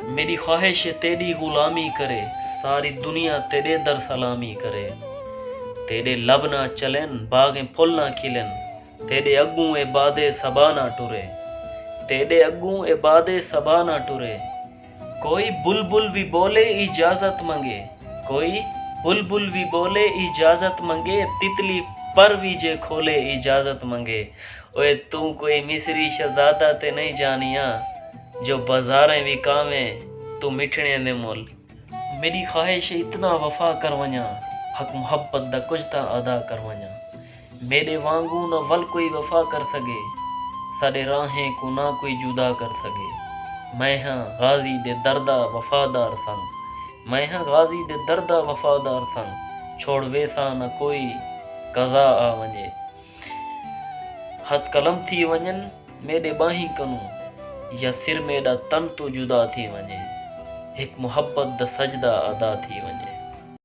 میری خواہش ہے تیری غلامی کرے، ساری دنیا تیرے در سلامی کرے۔ تیرے لب نہ چلن باغیں پھل نہ کھلن، تیرے اگوں اے باد صبا نہ ٹرے، تیرے اگوں اے باد صبا نہ ٹرے۔ کوئی بلبل بھی بولے اجازت منگے، کوئی بلبل بھی بولے اجازت منگے، تتلی پر بھی جے کھولے اجازت منگے۔ اوے تو کوئی مصری شہزادہ تے نہیں جانیاں، جو بازاریں وکاویں تو مٹھڑے دے مول۔ میری خواہش ہے اتنا وفا کر ونجاں، حق محبت دا کچھ تا ادا کر ونجاں۔ میرے وانگوں نہ ول کوئی وفا کر سگے، ساڈے راہیں کو نہ کوئی جدا کر سگے۔ میں ہاں غازی دے دردہ وفادار سنگ، میں ہاں غازی دے دردہ وفادار سنگ، چھوڑ ویسا نہ کوئی قضا آ ونجے۔ ہتھ قلم تھی ونجن میرے باہیں کنوں، یا سر میرا تن تو جدا تھی ونجے، ایک محبت دا سجدہ ادا تھی ونجے۔